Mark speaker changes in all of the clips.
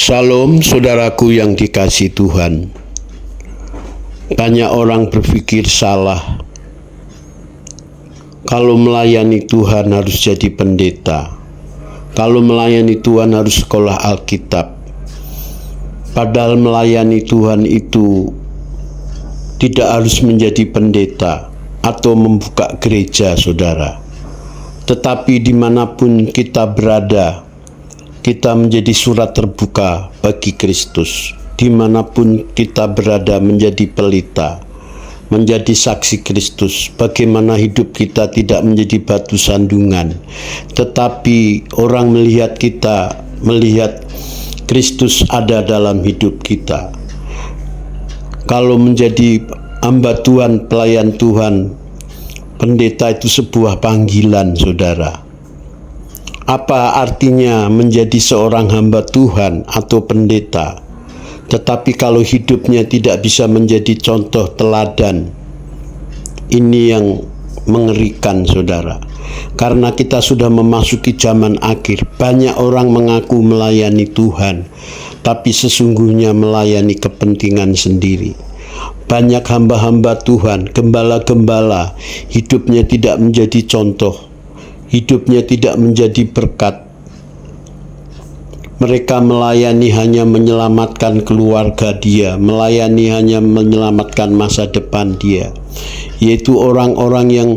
Speaker 1: Shalom saudaraku yang dikasihi Tuhan. Banyak orang berpikir salah. Kalau melayani Tuhan harus jadi pendeta. Kalau melayani Tuhan harus sekolah Alkitab. Padahal melayani Tuhan itu tidak harus menjadi pendeta atau membuka gereja, saudara. Tetapi dimanapun kita berada, kita menjadi surat terbuka bagi Kristus. Dimanapun kita berada menjadi pelita, menjadi saksi Kristus. Bagaimana hidup kita tidak menjadi batu sandungan, tetapi orang melihat kita, melihat Kristus ada dalam hidup kita. Kalau menjadi hamba Tuhan, pelayan Tuhan, pendeta itu sebuah panggilan, saudara. Apa artinya menjadi seorang hamba Tuhan atau pendeta, tetapi kalau hidupnya tidak bisa menjadi contoh teladan? Ini yang mengerikan, saudara. Karena kita sudah memasuki zaman akhir. Banyak orang mengaku melayani Tuhan, tapi sesungguhnya melayani kepentingan sendiri. Banyak hamba-hamba Tuhan, gembala-gembala, hidupnya tidak menjadi contoh, hidupnya tidak menjadi berkat. Mereka melayani hanya menyelamatkan keluarga dia, melayani hanya menyelamatkan masa depan dia, yaitu orang-orang yang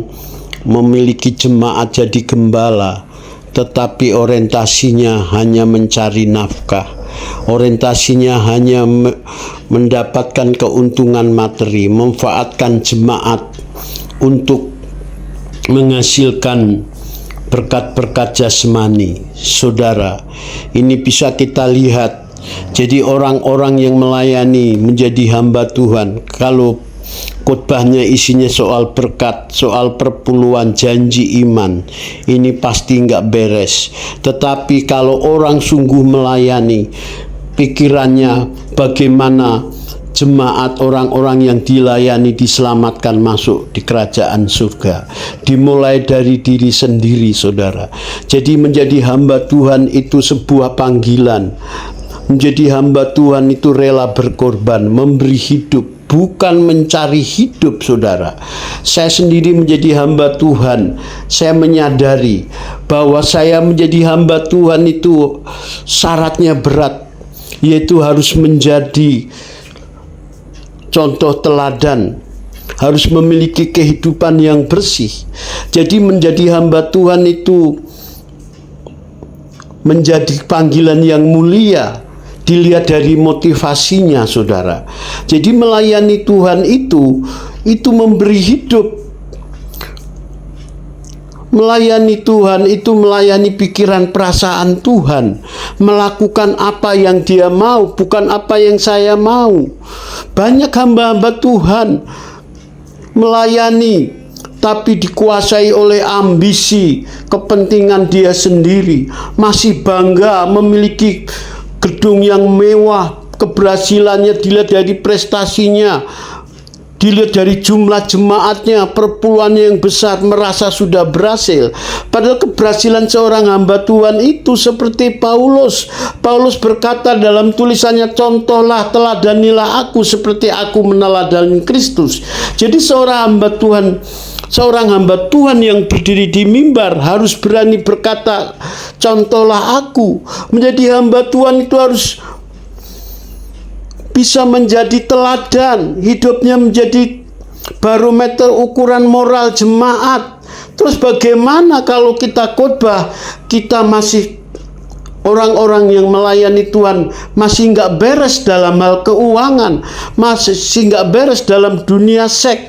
Speaker 1: memiliki jemaat jadi gembala, tetapi orientasinya hanya mencari nafkah, orientasinya hanya mendapatkan keuntungan materi, memanfaatkan jemaat untuk menghasilkan berkat-berkat jasmani. Saudara, ini bisa kita lihat. Jadi orang-orang yang melayani menjadi hamba Tuhan, kalau khotbahnya isinya soal berkat, soal perpuluhan, janji iman, ini pasti nggak beres. Tetapi kalau orang sungguh melayani, pikirannya bagaimana jemaat, orang-orang yang dilayani diselamatkan masuk di kerajaan surga. Dimulai dari diri sendiri, saudara. Jadi menjadi hamba Tuhan itu sebuah panggilan. Menjadi hamba Tuhan itu rela berkorban, memberi hidup, bukan mencari hidup, saudara. Saya sendiri menjadi hamba Tuhan, saya menyadari bahwa saya menjadi hamba Tuhan itu syaratnya berat, yaitu harus menjadi contoh teladan, harus memiliki kehidupan yang bersih. Jadi menjadi hamba Tuhan itu menjadi panggilan yang mulia, dilihat dari motivasinya, saudara. Jadi melayani Tuhan itu memberi hidup. Melayani Tuhan itu melayani pikiran perasaan Tuhan, melakukan apa yang Dia mau, bukan apa yang saya mau. Banyak hamba-hamba Tuhan melayani tapi dikuasai oleh ambisi, kepentingan dia sendiri, masih bangga memiliki gedung yang mewah, keberhasilannya dilihat dari prestasinya, dilihat dari jumlah jemaatnya, perpuluhannya yang besar, merasa sudah berhasil. Padahal keberhasilan seorang hamba Tuhan itu seperti Paulus. Paulus berkata dalam tulisannya, contohlah, teladanilah aku seperti aku meneladani Kristus. Jadi seorang hamba Tuhan yang berdiri di mimbar harus berani berkata, contohlah aku. Menjadi hamba Tuhan itu harus bisa menjadi teladan, hidupnya menjadi barometer ukuran moral jemaat. Terus bagaimana kalau kita khotbah, kita masih orang-orang yang melayani Tuhan masih nggak beres dalam hal keuangan, masih nggak beres dalam dunia seks,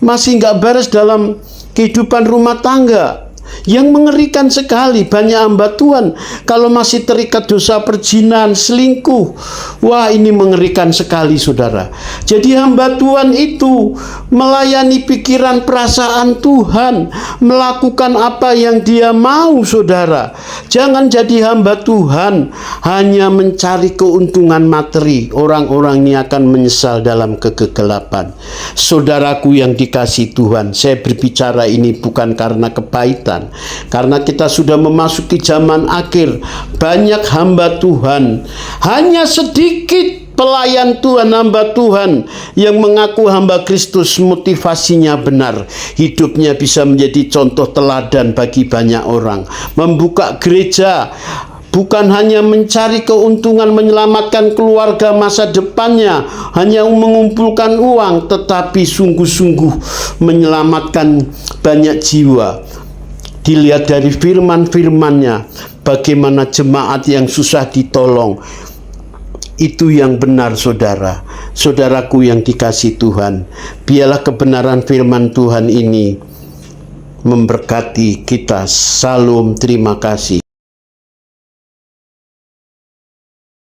Speaker 1: masih nggak beres dalam kehidupan rumah tangga. Yang mengerikan sekali, banyak hamba Tuhan kalau masih terikat dosa perzinahan, selingkuh. Wah, ini mengerikan sekali, saudara. Jadi hamba Tuhan itu melayani pikiran perasaan Tuhan, melakukan apa yang Dia mau, saudara. Jangan jadi hamba Tuhan hanya mencari keuntungan materi. Orang-orang ini akan menyesal dalam kegelapan. Saudaraku yang dikasihi Tuhan, saya berbicara ini bukan karena kepahitan, Tuhan. Karena kita sudah memasuki zaman akhir, banyak hamba Tuhan, hanya sedikit pelayan Tuhan, hamba Tuhan yang mengaku hamba Kristus, motivasinya benar, hidupnya bisa menjadi contoh teladan bagi banyak orang. Membuka gereja bukan hanya mencari keuntungan, menyelamatkan keluarga masa depannya, hanya mengumpulkan uang, tetapi sungguh-sungguh menyelamatkan banyak jiwa. Dilihat dari firman-firmannya, bagaimana jemaat yang susah ditolong. Itu yang benar, saudara. Saudaraku yang dikasihi Tuhan, biarlah kebenaran firman Tuhan ini memberkati kita. Salam, terima kasih.